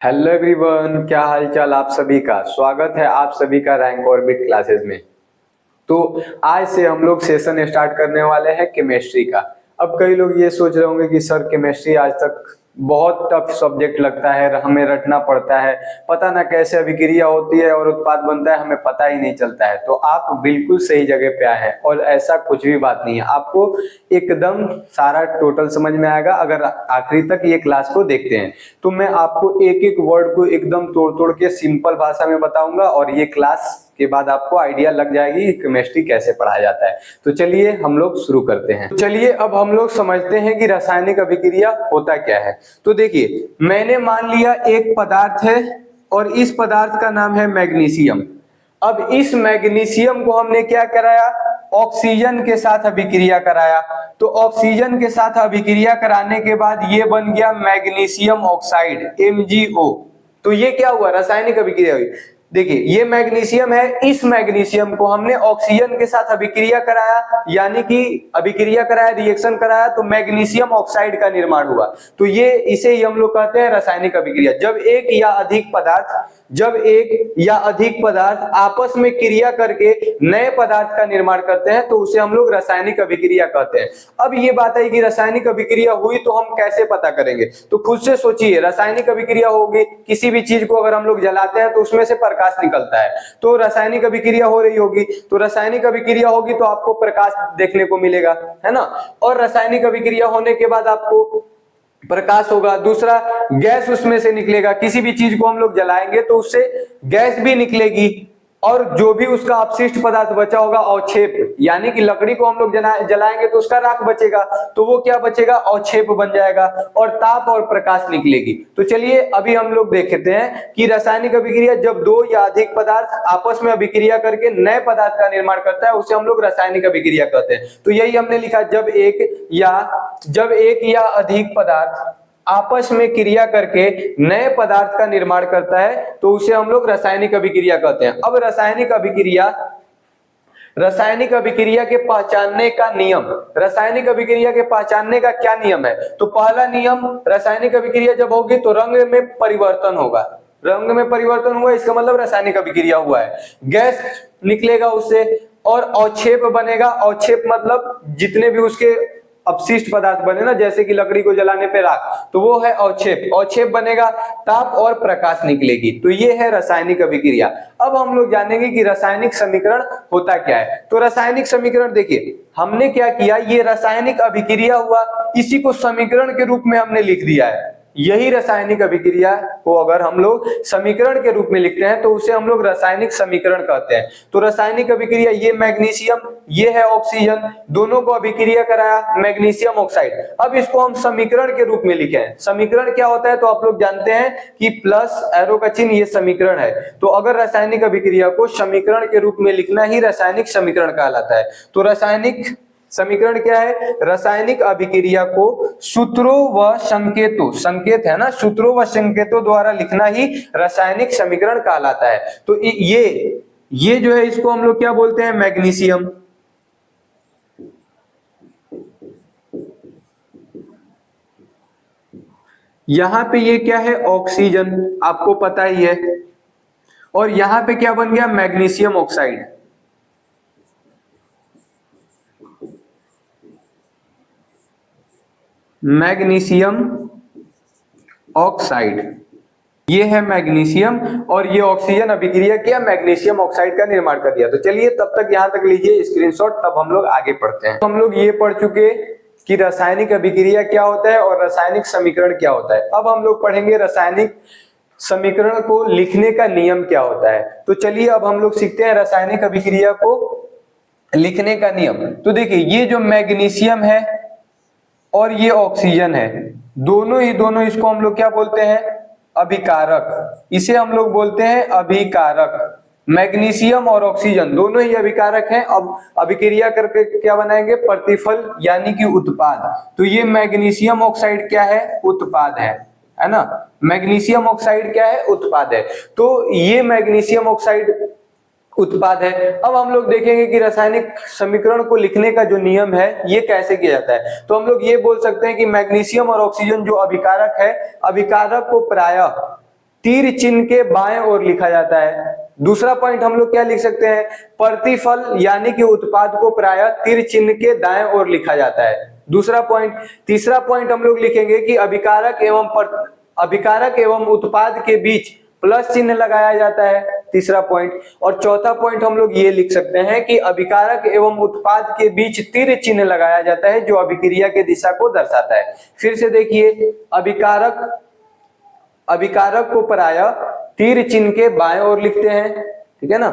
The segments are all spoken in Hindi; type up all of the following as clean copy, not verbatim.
हेलो एवरीवन, क्या हाल चाल आप सभी का। स्वागत है आप सभी का रैंक ऑर्बिट क्लासेस में। तो आज से हम लोग सेशन स्टार्ट करने वाले हैं केमिस्ट्री का। अब कई लोग ये सोच रहे होंगे कि सर केमिस्ट्री आज तक बहुत टफ सब्जेक्ट लगता है, हमें रटना पड़ता है, पता ना कैसे अभिक्रिया होती है और उत्पाद बनता है, हमें पता ही नहीं चलता है। तो आप बिल्कुल सही जगह पे आए हैं और ऐसा कुछ भी बात नहीं है। आपको एकदम सारा टोटल समझ में आएगा अगर आखिरी तक ये क्लास को देखते हैं। तो मैं आपको एक एक वर्ड को एकदम तोड़ तोड़ के सिंपल भाषा में बताऊंगा और ये क्लास के बाद आपको आइडिया लग जाएगी कि केमिस्ट्री कैसे पढ़ाया जाता है। तो चलिए हम लोग शुरू करते हैं। तो चलिए अब हम लोग समझते हैं कि रासायनिक अभिक्रिया होता क्या है। तो देखिए, मैंने मान लिया एक पदार्थ है और इस पदार्थ का नाम है मैग्नीशियम। अब इस मैग्नीशियम को हमने क्या कराया, ऑक्सीजन के साथ अभिक्रिया कराया। तो ऑक्सीजन के साथ अभिक्रिया कराने के बाद ये बन गया मैग्नीशियम ऑक्साइड MgO। तो ये क्या हुआ, रासायनिक अभिक्रिया हुई। देखिए ये मैग्नीशियम है, इस मैग्नीशियम को हमने ऑक्सीजन के साथ अभिक्रिया कराया, यानी कि अभिक्रिया कराया, रिएक्शन कराया, तो मैग्नीशियम ऑक्साइड का निर्माण हुआ। तो ये इसे ही हम लोग कहते हैं रासायनिक अभिक्रिया। जब एक या अधिक पदार्थ आपस में क्रिया करके नए पदार्थ का निर्माण करते हैं तो उसे हम लोग रासायनिक अभिक्रिया कहते हैं। अब ये बात है कि रासायनिक अभिक्रिया हुई तो हम कैसे पता करेंगे। तो खुद से सोचिए, रासायनिक अभिक्रिया होगी, किसी भी चीज को अगर हम लोग जलाते हैं तो उसमें से प्रकाश निकलता है, तो रासायनिक अभिक्रिया हो रही होगी। तो रासायनिक अभिक्रिया होगी तो आपको प्रकाश देखने को मिलेगा, है ना। और रासायनिक अभिक्रिया होने के बाद आपको प्रकाश होगा, दूसरा गैस उसमें से निकलेगा। किसी भी चीज को हम लोग जलाएंगे तो उससे गैस भी निकलेगी और जो भी उसका अपशिष्ट पदार्थ बचा होगा, अवक्षेप, यानी कि लकड़ी को हम लोग जलाएंगे तो उसका राख बचेगा, तो वो क्या बचेगा, अवक्षेप बन जाएगा और ताप और प्रकाश निकलेगी। तो चलिए अभी हम लोग देखते हैं कि रासायनिक अभिक्रिया जब दो या अधिक पदार्थ आपस में अभिक्रिया करके नए पदार्थ का निर्माण करता है उसे हम लोग रासायनिक अभिक्रिया कहते हैं। तो यही हमने लिखा, जब एक या अधिक पदार्थ आपस में क्रिया करके नए पदार्थ का निर्माण करता है तो उसे हम लोग रासायनिक अभिक्रिया कहते हैं। अब रासायनिक अभिक्रिया के पहचानने का नियम, रासायनिक अभिक्रिया के पहचानने का क्या नियम है। तो पहला नियम, रासायनिक अभिक्रिया जब होगी तो रंग में परिवर्तन होगा। रंग में परिवर्तन हुआ इसका मतलब रासायनिक अभिक्रिया हुआ है। गैस निकलेगा उससे और अवक्षेप बनेगा। अवक्षेप मतलब जितने भी उसके अपशिष्ट पदार्थ बने ना, जैसे कि लकड़ी को जलाने पे राख, तो वो है अवक्षेप। अवक्षेप बनेगा, ताप और प्रकाश निकलेगी। तो ये है रासायनिक अभिक्रिया। अब हम लोग जानेंगे कि रासायनिक समीकरण होता क्या है। तो रासायनिक समीकरण देखिए, हमने क्या किया, ये रासायनिक अभिक्रिया हुआ, इसी को समीकरण के रूप में हमने लिख दिया है। यही रासायनिक अभिक्रिया को अगर हम लोग समीकरण के रूप में लिखते हैं तो उसे हम लोग रासायनिक समीकरण कहते हैं। तो रासायनिक अभिक्रिया, ये मैग्नीशियम, ये है ऑक्सीजन, दोनों को अभिक्रिया कराया मैग्नीशियम ऑक्साइड। अब इसको हम समीकरण के रूप में लिखे हैं। समीकरण क्या होता है तो आप लोग जानते हैं कि प्लस एरो का चिन्ह, ये समीकरण है। तो अगर रासायनिक अभिक्रिया को समीकरण के रूप में लिखना ही रासायनिक समीकरण कहलाता है। तो रासायनिक समीकरण क्या है, रासायनिक अभिक्रिया को सूत्रों व संकेतों, संकेत है ना, सूत्रों व संकेतों द्वारा लिखना ही रासायनिक समीकरण कहलाता है। तो ये जो है इसको हम लोग क्या बोलते हैं, मैग्नीशियम। यहां पे ये क्या है, ऑक्सीजन, आपको पता ही है। और यहां पे क्या बन गया, मैग्नीशियम ऑक्साइड। मैग्नीशियम ऑक्साइड, ये है मैग्नीशियम और ये ऑक्सीजन अभिक्रिया किया, मैग्नीशियम ऑक्साइड का निर्माण कर दिया। तो चलिए तब तक यहां तक लीजिए स्क्रीनशॉट, तब हम लोग आगे पढ़ते हैं। हम लोग ये पढ़ चुके कि रासायनिक अभिक्रिया क्या होता है और रासायनिक समीकरण क्या होता है। अब हम लोग पढ़ेंगे रासायनिक समीकरण को लिखने का नियम क्या होता है। तो चलिए अब हम लोग सीखते हैं रासायनिक अभिक्रिया को लिखने का नियम। तो देखिए, ये जो मैग्नीशियम है और ये ऑक्सीजन है, दोनों इसको हम लोग क्या बोलते हैं, अभिकारक। इसे हम लोग बोलते हैं अभिकारक। मैग्नीशियम और ऑक्सीजन दोनों ही अभिकारक हैं। अब अभिक्रिया करके क्या बनाएंगे, प्रतिफल यानी कि उत्पाद। तो ये मैग्नीशियम ऑक्साइड क्या है, उत्पाद है ना। मैग्नीशियम ऑक्साइड क्या है, उत्पाद है। तो ये मैग्नीशियम ऑक्साइड उत्पाद है। अब हम लोग देखेंगे कि रासायनिक समीकरण को लिखने का जो नियम है ये कैसे किया जाता है। तो हम लोग ये बोल सकते हैं कि मैग्नीशियम और ऑक्सीजन जो अभिकारक है, अभिकारक को प्रायः तीर चिन्ह के बाएं ओर लिखा जाता है। दूसरा पॉइंट हम लोग क्या लिख सकते हैं, प्रतिफल यानी कि उत्पाद को प्रायः तीर चिन्ह के दाएं ओर लिखा जाता है, दूसरा पॉइंट। तीसरा पॉइंट हम लोग लिखेंगे कि अभिकारक एवं उत्पाद के बीच प्लस चिन्ह लगाया जाता है, तीसरा पॉइंट। और चौथा पॉइंट हम लोग ये लिख सकते हैं कि अभिकारक एवं उत्पाद के बीच तीर चिन्ह लगाया जाता है जो अभिक्रिया के दिशा को दर्शाता है। फिर से देखिए, अभिकारक को प्रायः तीर चिन्ह के बाएं ओर लिखते हैं, ठीक है ना।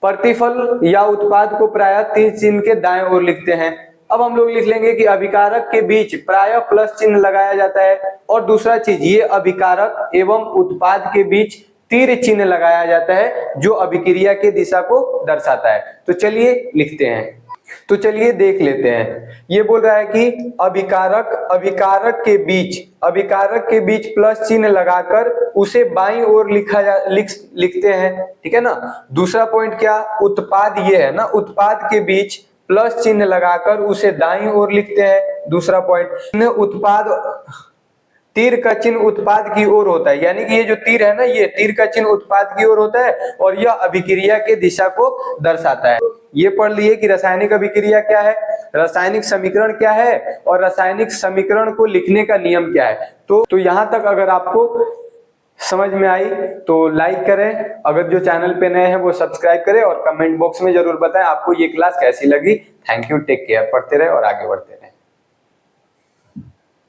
प्रतिफल या उत्पाद को प्रायः तीर चिन्ह के दाएं ओर लिखते हैं। अब हम लोग लिख लेंगे कि अभिकारक के बीच प्रायः प्लस चिन्ह लगाया जाता है। और दूसरा चीज, ये अभिकारक एवं उत्पाद के बीच तीर चिन्ह लगाया जाता है जो अभिक्रिया के दिशा को दर्शाता है। तो चलिए लिखते हैं, तो चलिए देख लेते हैं। ये बोल रहा है कि अभिकारक के बीच प्लस चिन्ह लगाकर उसे बाईं ओर लिखते हैं, ठीक है ना। दूसरा पॉइंट क्या, उत्पाद ये है ना, उत्पाद के बीच प्लस चिन्ह लगाकर उसे दाईं ओर लिखते हैं, दूसरा पॉइंट। उत्पाद, तीर का चिन्ह उत्पाद की ओर होता है, यानी कि ये जो तीर है ना, ये तीर का चिन्ह उत्पाद की ओर होता है और यह अभिक्रिया के दिशा को दर्शाता है। ये पढ़ लिए कि रासायनिक अभिक्रिया क्या है, रासायनिक समीकरण क्या है और रासायनिक समीकरण को लिखने का नियम क्या है। तो यहां तक अगर आपको समझ में आई तो लाइक करें, अगर जो चैनल पे नए हैं वो सब्सक्राइब करें और कमेंट बॉक्स में जरूर बताएं आपको ये क्लास कैसी लगी। थैंक यू, टेक केयर, पढ़ते रहे और आगे बढ़ते रहे।